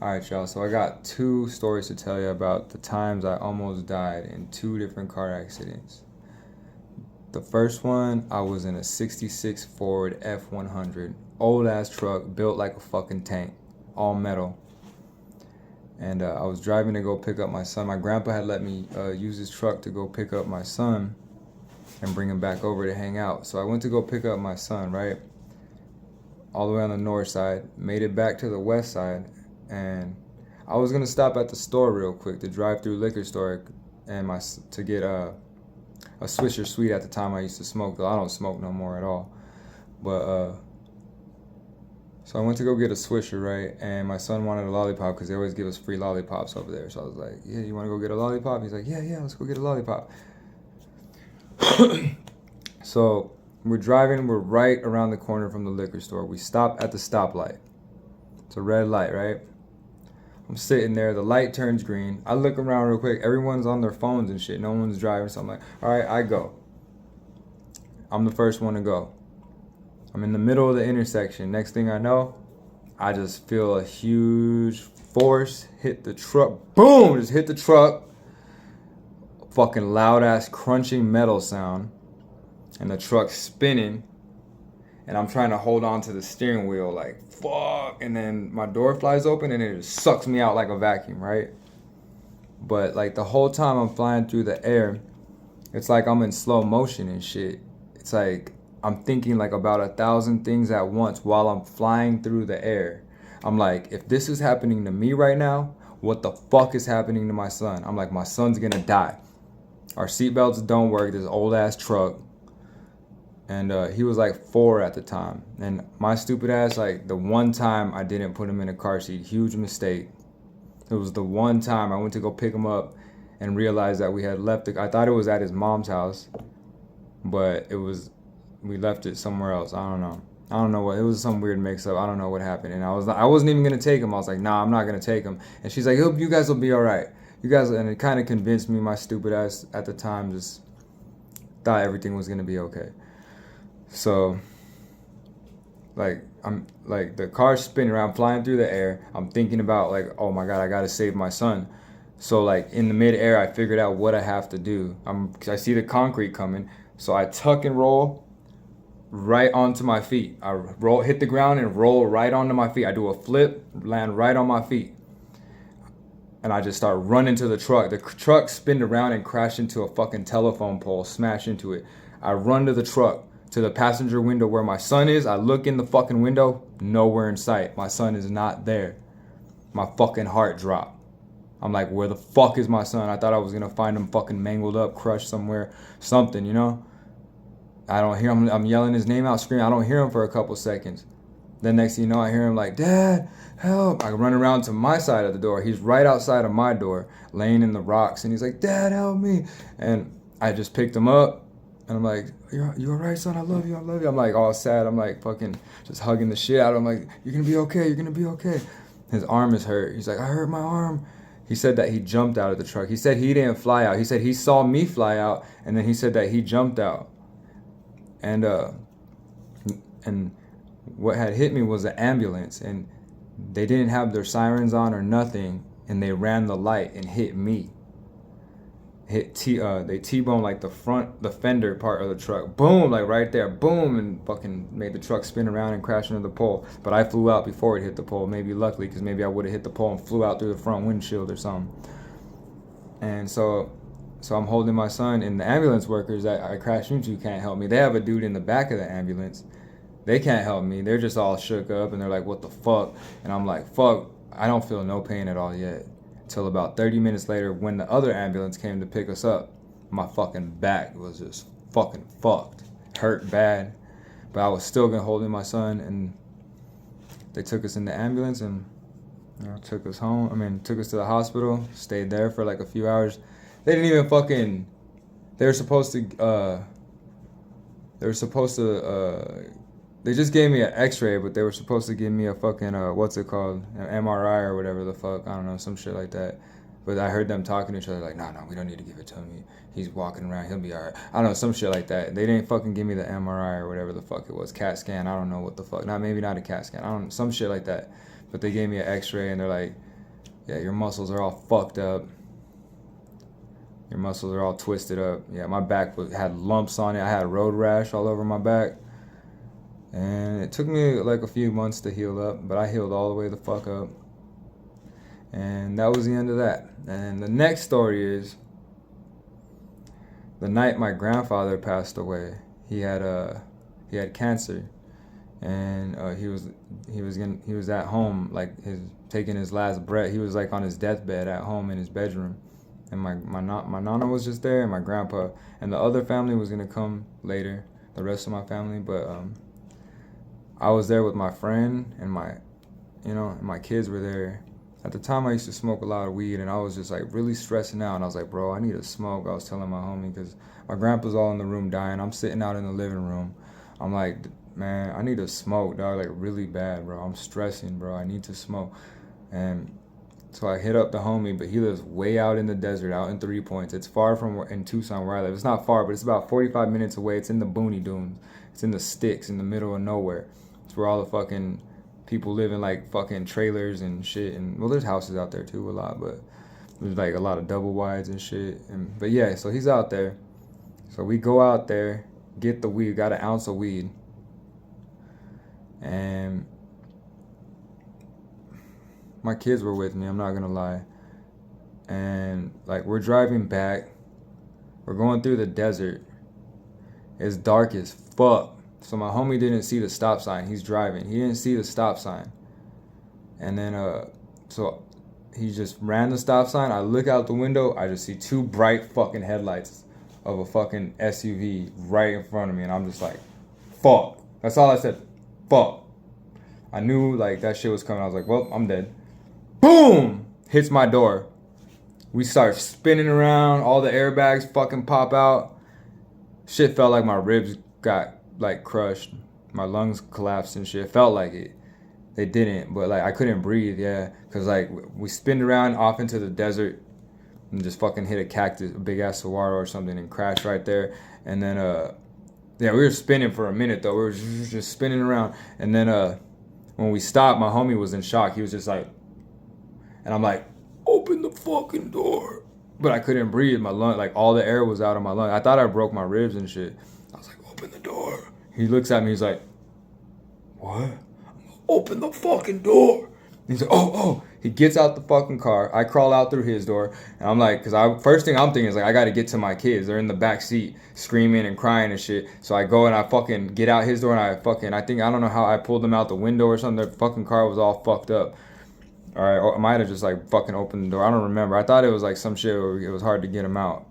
Alright, y'all, so I got two stories to tell you about the times I almost died in two different car accidents. The first one, I was in a 66 Ford F100, old ass truck, built like a fucking tank, all metal. And I was driving to go pick up my son. My grandpa had let me use his truck to go pick up my son and bring him back over to hang out. So I went to go pick up my son, right? All the way on the north side, made it back to the west side, and I was gonna stop at the store real quick, the drive-through liquor store, and to get a Swisher Sweet. At the time I used to smoke, though I don't smoke no more at all. But so I went to go get a Swisher, right? And my son wanted a lollipop because they always give us free lollipops over there. So I was like, yeah, you want to go get a lollipop? He's like, yeah, let's go get a lollipop. So we're driving, we're right around the corner from the liquor store. We stop at the stoplight. It's a red light, right? I'm sitting there, the light turns green. I look around real quick, everyone's on their phones and shit. No one's driving, so I'm like, all right, I go. I'm the first one to go. I'm in the middle of the intersection. Next thing I know, I just feel a huge force hit the truck. Boom! Just hit the truck. Fucking loud ass crunching metal sound. And the truck's spinning. And I'm trying to hold on to the steering wheel like, fuck. And then my door flies open and it just sucks me out like a vacuum, right? But like the whole time I'm flying through the air, it's like I'm in slow motion and shit. It's like I'm thinking like about 1,000 things at once while I'm flying through the air. I'm like, if this is happening to me right now, what the fuck is happening to my son? I'm like, my son's gonna die. Our seatbelts don't work, this old ass truck. And he was like 4 at the time. And my stupid ass, like the one time I didn't put him in a car seat, huge mistake. It was the one time I went to go pick him up and realized that we had left I thought it was at his mom's house, but we left it somewhere else. I don't know what, it was some weird mix up. I don't know what happened. And I wasn't even gonna take him. I was like, nah, I'm not gonna take him. And she's like, you guys will be all right. You guys, and it kind of convinced me. My stupid ass at the time just thought everything was gonna be okay. So, like, I'm like the car's spinning around, flying through the air. I'm thinking about like, oh my god, I gotta save my son. So like in the midair, I figured out what I have to do. I see the concrete coming, so I tuck and roll right onto my feet. I hit the ground and roll right onto my feet. I do a flip, land right on my feet, and I just start running to the truck. The truck spinned around and crashed into a fucking telephone pole, smashed into it. I run to the truck, to the passenger window where my son is. I look in the fucking window, nowhere in sight. My son is not there. My fucking heart dropped. I'm like, where the fuck is my son? I thought I was gonna find him fucking mangled up, crushed somewhere, something, you know? I don't hear him. I'm yelling his name out, screaming. I don't hear him for a couple seconds. Then next thing you know, I hear him like, Dad, help. I run around to my side of the door. He's right outside of my door, laying in the rocks. And he's like, Dad, help me. And I just picked him up. And I'm like, you all right, son? I love you. I'm like all sad. I'm like fucking just hugging the shit out of him. Like, you're going to be okay. You're going to be okay. His arm is hurt. He's like, I hurt my arm. He said that he jumped out of the truck. He said he didn't fly out. He said he saw me fly out. And then he said that he jumped out. And what had hit me was the ambulance. And they didn't have their sirens on or nothing. And they ran the light and hit me. They T-boned like the fender part of the truck. Boom, like right there. Boom, and fucking made the truck spin around and crash into the pole. But I flew out before it hit the pole. Maybe luckily, because maybe I would have hit the pole and flew out through the front windshield or something. And so I'm holding my son, and the ambulance workers that I crashed into can't help me. They have a dude in the back of the ambulance. They can't help me. They're just all shook up, and they're like, what the fuck? And I'm like, fuck, I don't feel no pain at all yet. Till about 30 minutes later, when the other ambulance came to pick us up, my fucking back was just fucking fucked. Hurt bad. But I was still gonna holding my son, and they took us in the ambulance and took us home. Took us to the hospital, stayed there for like a few hours. They didn't even fucking, they just gave me an x-ray, but they were supposed to give me a fucking, what's it called? An MRI or whatever the fuck. I don't know, some shit like that. But I heard them talking to each other like, no, we don't need to give it to him. He's walking around, he'll be alright. I don't know, some shit like that. They didn't fucking give me the MRI or whatever the fuck it was. CAT scan, I don't know what the fuck. Maybe not a CAT scan. Some shit like that. But they gave me an x-ray and they're like, Yeah, your muscles are all fucked up. Your muscles are all twisted up. Yeah, my back had lumps on it. I had road rash all over my back. And it took me like a few months to heal up, but I healed all the way the fuck up. And that was the end of that. And the next story is the night my grandfather passed away. He had cancer, and he was at home, like taking his last breath. He was like on his deathbed at home in his bedroom, and my nana was just there, and my grandpa, and the other family was gonna come later, the rest of my family, but I was there with my friend and my kids were there. At the time, I used to smoke a lot of weed, and I was just like really stressing out. And I was like, bro, I need to smoke. I was telling my homie because my grandpa's all in the room dying. I'm sitting out in the living room. I'm like, man, I need to smoke, dog, like really bad, bro. I'm stressing, bro. I need to smoke. And so I hit up the homie, but he lives way out in the desert, out in 3 Points. It's far from in Tucson where I live. It's not far, but it's about 45 minutes away. It's in the boony dunes. It's in the sticks, in the middle of nowhere. It's where all the fucking people live in like fucking trailers and shit. And well, there's houses out there too a lot, but there's like a lot of double wides and shit. But yeah, so he's out there. So we go out there, get the weed, got an ounce of weed, and my kids were with me, I'm not gonna lie. And like we're driving back, we're going through the desert. It's dark as fuck. So my homie didn't see the stop sign. He's driving. He didn't see the stop sign. And then so he just ran the stop sign. I look out the window, I just see two bright fucking headlights of a fucking SUV right in front of me, and I'm just like, fuck. That's all I said. Fuck. I knew like that shit was coming. I was like, well, I'm dead. Boom! Hits my door. We start spinning around. All the airbags fucking pop out. Shit felt like my ribs got like crushed. My lungs collapsed and shit. It felt like it. They didn't, but like I couldn't breathe, yeah. Cause like we spinned around off into the desert and just fucking hit a cactus, a big ass saguaro or something, and crashed right there. And then yeah, we were spinning for a minute though. We were just spinning around. And then when we stopped, my homie was in shock. He was just like, and I'm like, open the fucking door. But I couldn't breathe. My lung, like all the air was out of my lungs. I thought I broke my ribs and shit. I was like, open the door. He looks at me, he's like, what? Open the fucking door. He's like, oh. He gets out the fucking car. I crawl out through his door. And I'm like, first thing I'm thinking is like, I got to get to my kids. They're in the back seat screaming and crying and shit. So I go and I fucking get out his door, and I don't know how I pulled them out the window or something. The fucking car was all fucked up. All right, or I might have just like fucking opened the door. I don't remember. I thought it was like some shit where it was hard to get him out.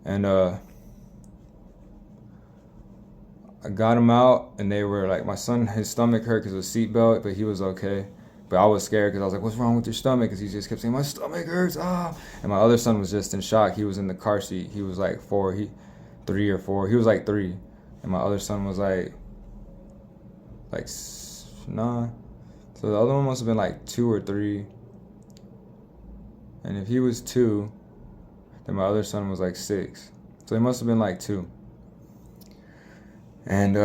And I got him out, and they were like, my son, his stomach hurt because of the seatbelt, but he was okay. But I was scared because I was like, what's wrong with your stomach? Because he just kept saying, my stomach hurts, ah. And my other son was just in shock. He was in the car seat. He was like 3 or 4. He was like 3. And my other son was like, nah. So the other one must have been like 2 or 3. And if he was 2, then my other son was like 6. So he must have been like 2. And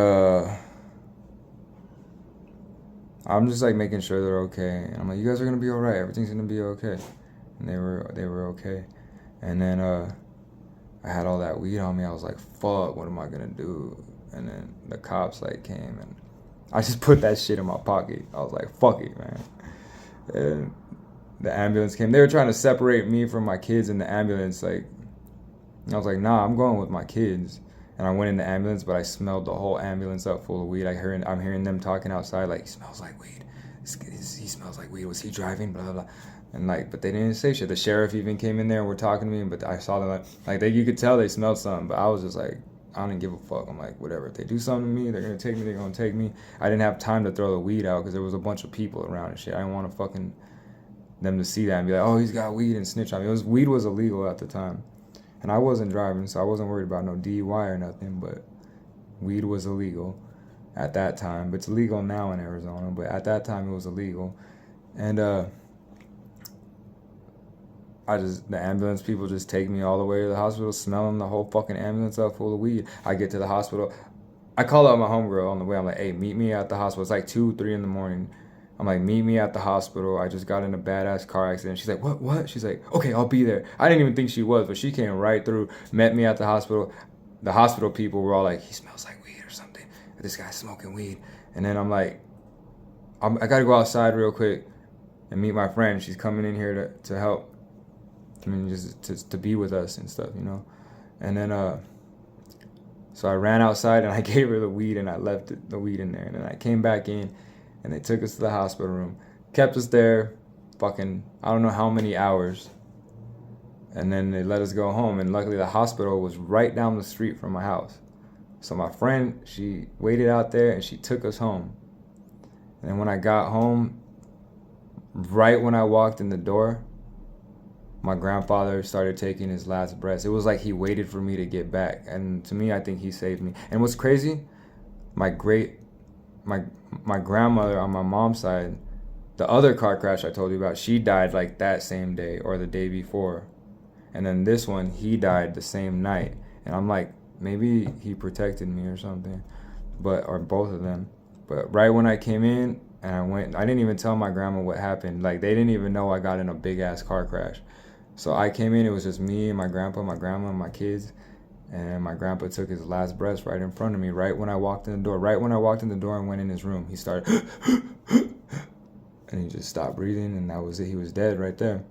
I'm just like making sure they're okay. And I'm like, you guys are gonna be alright, everything's gonna be okay. And they were okay. And then I had all that weed on me. I was like, fuck, what am I gonna do? And then the cops like came, and I just put that shit in my pocket. I was like, fuck it, man. And the ambulance came. They were trying to separate me from my kids in the ambulance. Like, I was like, nah, I'm going with my kids. And I went in the ambulance, but I smelled the whole ambulance up full of weed. I'm hearing them talking outside, like, he smells like weed. He smells like weed. Was he driving? Blah, blah, blah. And like, but they didn't say shit. The sheriff even came in there and were talking to me, but I saw them you could tell they smelled something. But I was just like, I don't give a fuck. I'm like, whatever. If they do something to me, they're gonna take me. They're gonna take me. I didn't have time to throw the weed out because there was a bunch of people around and shit. I didn't want to fucking them to see that and be like, oh, he's got weed, and snitch on me. Weed was illegal at the time. And I wasn't driving, so I wasn't worried about no DUI or nothing, but weed was illegal at that time. But it's legal now in Arizona, but at that time it was illegal. And the ambulance people just take me all the way to the hospital, smelling the whole fucking ambulance up full of weed. I get to the hospital. I call out my homegirl on the way. I'm like, hey, meet me at the hospital. It's like 2, 3 in the morning. I'm like, meet me at the hospital. I just got in a badass car accident. She's like, what? She's like, okay, I'll be there. I didn't even think she was, but she came right through, met me at the hospital. The hospital people were all like, he smells like weed or something. This guy's smoking weed. And then I'm like, I gotta go outside real quick and meet my friend. She's coming in here to help. I mean, just to be with us and stuff, you know. And then so I ran outside and I gave her the weed and I left the weed in there. And then I came back in and they took us to the hospital room, kept us there, fucking I don't know how many hours. And then they let us go home. And luckily the hospital was right down the street from my house. So my friend, she waited out there and she took us home. And then when I got home, right when I walked in the door, my grandfather started taking his last breaths. It was like he waited for me to get back. And to me, I think he saved me. And what's crazy, my grandmother on my mom's side, the other car crash I told you about, she died like that same day or the day before. And then this one, he died the same night. And I'm like, maybe he protected me or something, or both of them. But right when I came in and I didn't even tell my grandma what happened. Like, they didn't even know I got in a big ass car crash. So I came in, it was just me and my grandpa, my grandma, and my kids. And my grandpa took his last breaths right in front of me, right when I walked in the door. Right when I walked in the door and went in his room, he started, and he just stopped breathing, and that was it. He was dead right there.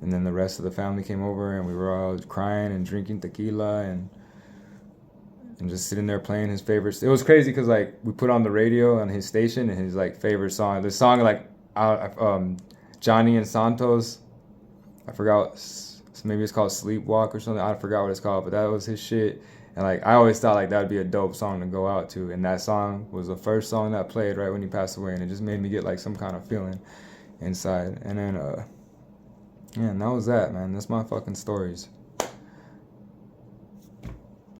And then the rest of the family came over, and we were all crying and drinking tequila and just sitting there playing his favorites. It was crazy because, like, we put on the radio on his station and his, like, favorite song. The song, like, Johnny and Santos, I forgot, maybe it's called Sleepwalk or something. I forgot what it's called, but that was his shit. And, like, I always thought, like, that would be a dope song to go out to. And that song was the first song that played right when he passed away. And it just made me get, like, some kind of feeling inside. And then, yeah, and that was that, man. That's my fucking stories.